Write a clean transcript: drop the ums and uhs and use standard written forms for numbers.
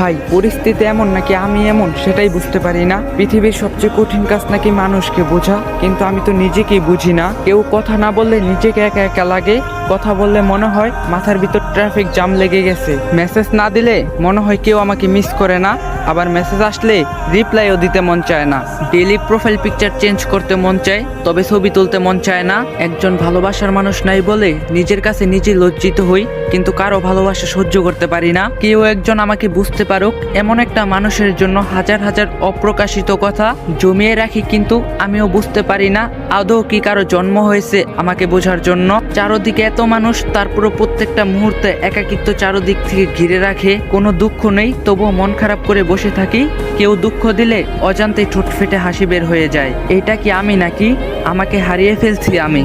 ভাই পরিস্থিতি এমন নাকি আমি এমন সেটাই বুঝতে পারি না। পৃথিবীর সবচেয়ে কঠিন কাজ নাকি মানুষকে বোঝা, কিন্তু আমি তো নিজেকেই বুঝি না। কেউ কথা না বললে নিজেকে একা একা লাগে, কথা বললে মনে হয় মাথার ভিতর ট্রাফিক জ্যাম লেগে গেছে, মেসেজ না দিলে মনে হয় কেউ আমাকে মিস করে না, আবার মেসেজ আসলে রিপ্লাইও দিতে মন চায় না। ডেইলি প্রোফাইল পিকচার চেঞ্জ করতে মন চায়, তবে ছবি তুলতে মন চায় না। একজন ভালোবাসার মানুষ নাই বলে নিজের কাছে নিজে লজ্জিত হই, কিন্তু কারো ভালোবাসা সহ্য করতে পারি না। কেউ একজন আমাকে বুঝতে পারুক, এমন একটা মানুষের জন্য হাজার হাজার অপ্রকাশিত কথা জমিয়ে রাখি, কিন্তু আমিও বুঝতে পারি না আদৌ কি কারো জন্ম হয়েছে আমাকে বোঝার জন্য। চারদিকে এত মানুষ, তারপরও প্রত্যেকটা মুহূর্তে একাকিত্ব চারদিক থেকে ঘিরে রাখে। কোনো দুঃখ নেই, তবুও মন খারাপ করে বসে থাকি। কেউ দুঃখ দিলে অজান্তেই ঠোঁট ফেটে হাসি বের হয়ে যায়। এটা কি আমি নাকি আমাকে হারিয়ে ফেলছি আমি?